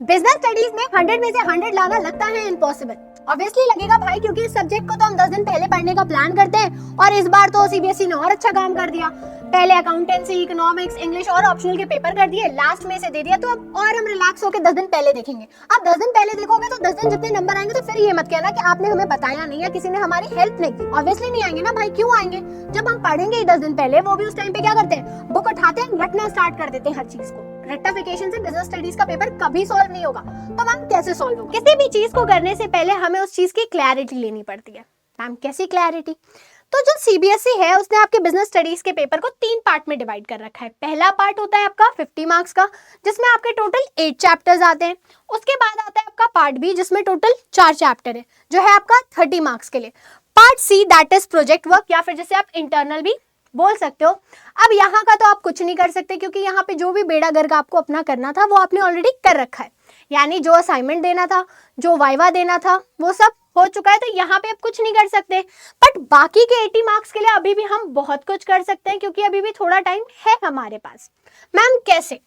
Business studies में 100 में से 100 लाना लगता है इम्पॉसिबल। ऑब्वियसली लगेगा भाई, क्योंकि इस सब्जेक्ट को तो हम 10 दिन पहले पढ़ने का प्लान करते हैं और इस बार तो सीबीएसई ने और अच्छा काम कर दिया। पहले अकाउंटेंसी, इकोनॉमिक्स, इंग्लिश और ऑप्शनल के पेपर कर दिए, लास्ट में से दे दिया। तो अब और हम रिलैक्स होकर 10 दिन पहले देखेंगे। अब 10 दिन पहले देखोगे तो 10 दिन जितने नंबर आएंगे तो फिर ये मत कहना कि आपने हमें बताया नहीं या किसी ने हमारी हेल्प नहीं की। ऑब्वियसली नहीं आएंगे ना भाई, क्यों आएंगे? जब हम पढ़ेंगे ही 10 दिन पहले, वो भी उस टाइम पे क्या करते हैं, बुक उठाते हैं, रटना स्टार्ट कर देते हैं हर चीज को। रेक्टिफिकेशन से बिजनेस स्टडीज का पेपर कभी सॉल्व नहीं होगा। तो मैम कैसे सॉल्व होगा? किसी भी चीज को करने से पहले हमें उस चीज की क्लैरिटी लेनी पड़ती है। मैम कैसी क्लैरिटी? तो जो सीबीएसई है उसने आपके बिजनेस स्टडीज के पेपर को 3 पार्ट में डिवाइड कर रखा है। पहला पार्ट होता है आपका 50 मार्क्स का, जिसमें आपके टोटल 8 चैप्टर्स आते हैं। उसके बाद आता है आपका पार्ट बी, जिसमें टोटल 4 चैप्टर है, जो है आपका 30 मार्क्स के लिए। Part see that is project work, या फिर जैसे आप इंटरनल भी बोल सकते हो। अब यहाँ का तो आप कुछ नहीं कर सकते, क्योंकि यहाँ पे जो भी बेड़ा गर्क आपको अपना करना था वो आपने ऑलरेडी कर रखा है। यानी जो असाइनमेंट देना था, जो वाइवा देना था, वो सब हो चुका है। तो यहाँ पे आप कुछ नहीं कर सकते। बट बाकी के 80 मार्क्स के लिए अभी भी हम बहुत कुछ कर सकते हैं, क्योंकि अभी भी थोड़ा टाइम है हमारे पास। मैम कैसे?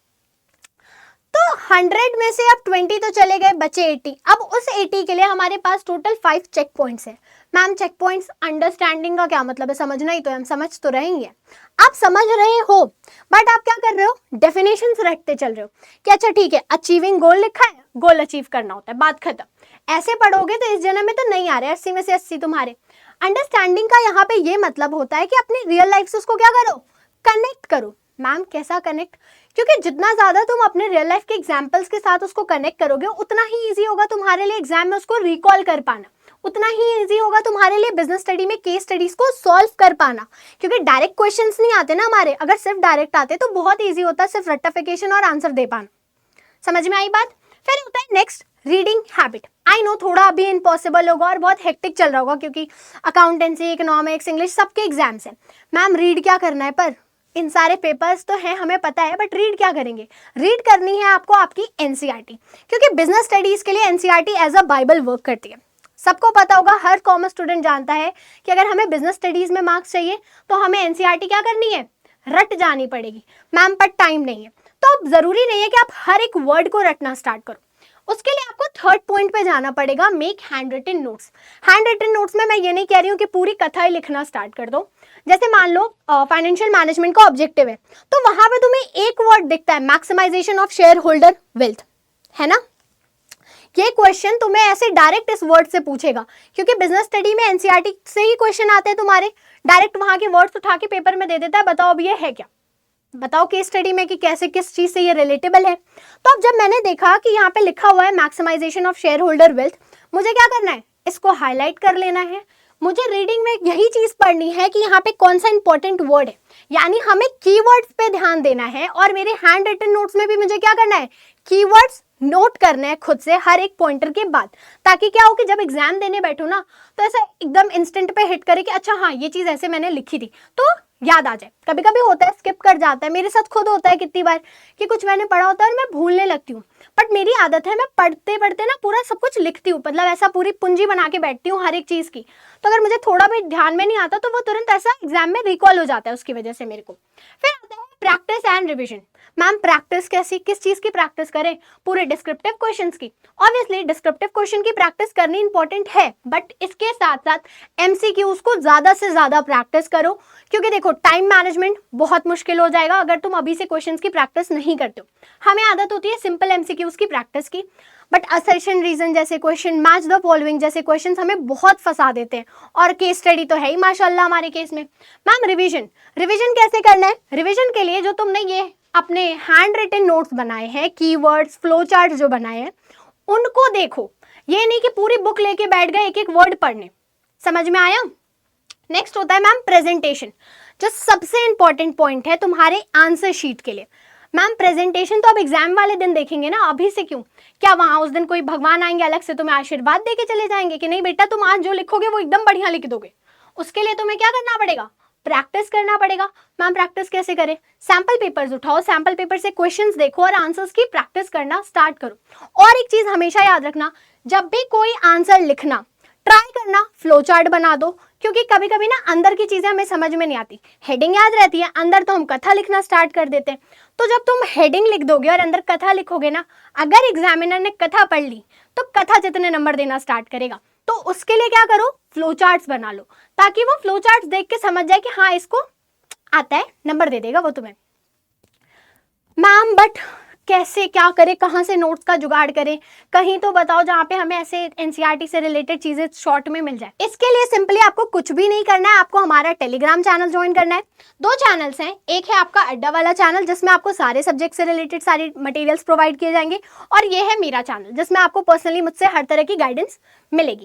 तो 100 में से अब 20 तो चले गए, बचे 80। अब उस 80 के लिए हमारे पास टोटल 5 चेक पॉइंट्स है। मैम चेक पॉइंट्स अंडरस्टैंडिंग का क्या मतलब है? समझना ही तो है, हम समझ तो रहे ही हैं। आप समझ रहे हो, बट आप क्या कर रहे हो, डेफिनेशंस रखते चल रहे हो कि अच्छा ठीक है, अचीविंग गोल लिखा है, गोल अचीव करना होता है, बात खत्म। ऐसे पढ़ोगे तो इस जन्म में तो नहीं आ रहे 80 में से 80 तुम्हारे। अंडरस्टैंडिंग का यहाँ पे ये मतलब होता है कि अपनी रियल लाइफ से उसको क्या करो, कनेक्ट करो। मैम कैसा कनेक्ट? क्योंकि जितना ज्यादा तुम अपने रियल लाइफ के एग्जांपल्स के साथ उसको कनेक्ट करोगे, उतना ही इजी होगा तुम्हारे लिए एग्जाम में उसको रिकॉल कर पाना, उतना ही इजी होगा तुम्हारे लिए बिजनेस स्टडी में केस स्टडीज को सॉल्व कर पाना। क्योंकि डायरेक्ट क्वेश्चंस नहीं आते ना हमारे, अगर सिर्फ डायरेक्ट आते तो बहुत ईजी होता सिर्फ रेक्टिफिकेशन और आंसर दे पाना। समझ में आई बात? फिर होता है next reading habit. I know थोड़ा अभी इम्पॉसिबल होगा और बहुत हेक्टिक चल रहा होगा, क्योंकि अकाउंटेंसी, इकोनॉमिक्स, इंग्लिश सबके एग्जाम्स हैं। मैम रीड क्या करना है? पर इन सारे पेपर्स तो हैं, हमें पता है, बट रीड क्या करेंगे? रीड करनी है आपको आपकी एनसीईआरटी, क्योंकि बिजनेस स्टडीज के लिए NCERT as a bible work करती है। सबको पता होगा, हर कॉमर्स स्टूडेंट जानता है कि अगर हमें बिजनेस स्टडीज में मार्क्स चाहिए तो हमें एनसीईआरटी क्या करनी है, रट जानी पड़ेगी। मैम पर टाइम नहीं है, तो अब जरूरी नहीं है कि आप हर एक वर्ड को रटना स्टार्ट करो। उसके लिए आपको 3rd पॉइंट पे जाना पड़ेगा, make hand written notes. Hand written notes में मैं ये नहीं कह रही हूँ कि पूरी कथा ही लिखना स्टार्ट कर दो। जैसे मान लो फाइनेंशियल मैनेजमेंट का ऑब्जेक्टिव है, तो वहां पे तुम्हें एक वर्ड दिखता है, maximisation of share holder wealth, है ना? ये क्वेश्चन तुम्हें ऐसे डायरेक्ट इस वर्ड से पूछेगा, क्योंकि बिजनेस स्टडी में एनसीईआरटी से ही क्वेश्चन आते हैं तुम्हारे। डायरेक्ट वहां के वर्ड्स उठा के पेपर में दे देता है, बताओ अब ये है क्या, बताओ केस स्टडी में कि कैसे किस चीज से ये रिलेटेबल है। तो अब जब मैंने देखा कि यहाँ पे लिखा हुआ है maximisation of share holder wealth, मुझे क्या करना है, इसको हाईलाइट कर लेना है। मुझे रीडिंग में यही चीज पढ़नी है कि यहाँ पे कौन सा इंपॉर्टेंट वर्ड है, यानी हमें कीवर्ड्स पे ध्यान देना है। और मेरे हैंड रिटन नोट्स में भी मुझे क्या करना है, कीवर्ड्स नोट करने हैं खुद से हर एक पॉइंटर के बाद, ताकि क्या हो कि जब एग्जाम देने बैठो ना तो ऐसा एकदम इंस्टेंट पे हिट करे कि अच्छा हाँ ये चीज ऐसे मैंने लिखी थी, तो याद आ जाए। कभी कभी होता है स्किप कर जाता है, मेरे साथ खुद होता है कितनी बार कि कुछ मैंने पढ़ा होता है और मैं भूलने लगती हूँ। बट मेरी आदत है, मैं पढ़ते पढ़ते ना पूरा सब कुछ लिखती हूँ, मतलब ऐसा पूरी पूंजी बना के बैठती हूँ हर एक चीज की। तो अगर मुझे थोड़ा भी ध्यान में नहीं आता तो वो तुरंत ऐसा एग्जाम में रिकॉल हो जाता है उसकी वजह से मेरे को। फिर आता है practice and revision. Ma'am practice कैसी, किस चीज की प्रैक्टिस करें? पूरे डिस्क्रिप्टिव क्वेश्चंस की। ऑब्वियसली डिस्क्रिप्टिव क्वेश्चन की प्रैक्टिस करनी इंपॉर्टेंट है, बट इसके साथ साथ एमसीक्यूज को ज्यादा से ज्यादा प्रैक्टिस करो, क्योंकि देखो टाइम मैनेजमेंट बहुत मुश्किल हो जाएगा अगर तुम अभी से क्वेश्चंस की प्रैक्टिस नहीं करते हो। हमें आदत होती है सिंपल एमसीक्यूज की प्रैक्टिस की, बट असर्शन रीजन जैसे क्वेश्चन, मैच द फॉलोइंग जैसे क्वेश्चंस हमें बहुत फंसा देते हैं, और केस स्टडी तो है ही माशाल्लाह हमारे केस में। मैम रिवीजन, रिवीजन कैसे करना है? रिवीजन के लिए जो तुमने ये अपने हैंड रिटन नोट्स बनाए हैं, कीवर्ड्स, फ्लो चार्ट जो बनाए हैं, उनको देखो। ये नहीं कि पूरी बुक लेके बैठ गए एक एक वर्ड पढ़ने। समझ में आया? नेक्स्ट होता है मैम प्रेजेंटेशन, जो सबसे इंपॉर्टेंट पॉइंट है तुम्हारे आंसर शीट के लिए। मैम प्रेजेंटेशन तो अब एग्जाम वाले दिन देखेंगे ना, अभी से क्यों? क्या वहां उस दिन कोई भगवान आएंगे अलग से तुम्हें आशीर्वाद दे के चले जाएंगे कि नहीं बेटा तुम आज जो लिखोगे वो एकदम बढ़िया लिख दोगे? उसके लिए तुम्हें क्या करना पड़ेगा, प्रैक्टिस करना पड़ेगा। मैम प्रैक्टिस कैसे करें? सैंपल पेपर्स उठाओ, सैंपल पेपर से क्वेश्चंस देखो और आंसर्स की प्रैक्टिस करना स्टार्ट करो। और एक चीज हमेशा याद रखना, जब भी कोई आंसर लिखना ट्राई करना फ्लो चार्ट बना दो, क्योंकि कभी कभी ना अंदर की चीजें हमें समझ में नहीं आती, हेडिंग याद रहती है, अंदर तो हम कथा लिखना स्टार्ट कर देते हैं। तो जब तुम हेडिंग लिख दोगे और अंदर कथा लिखोगे ना, अगर एग्जामिनर ने कथा पढ़ ली तो कथा जितने नंबर देना स्टार्ट करेगा। तो उसके लिए क्या करो, फ्लो चार्ट्स बना लो, ताकि वो फ्लो चार्ट्स देख के समझ जाए कि हाँ इसको आता है, नंबर दे देगा वो तुम्हें। मैम बट कैसे, क्या करें, कहाँ से नोट्स का जुगाड़ करें, कहीं तो बताओ जहाँ पे हमें ऐसे एनसीईआरटी से रिलेटेड चीजें शॉर्ट में मिल जाए। इसके लिए सिंपली आपको कुछ भी नहीं करना है, आपको हमारा टेलीग्राम चैनल ज्वाइन करना है। 2 चैनल्स हैं, एक है आपका अड्डा वाला चैनल जिसमें आपको सारे सब्जेक्ट से रिलेटेड सारे मटेरियल्स प्रोवाइड किए जाएंगे, और ये है मेरा चैनल जिसमें आपको पर्सनली मुझसे हर तरह की गाइडेंस मिलेगी।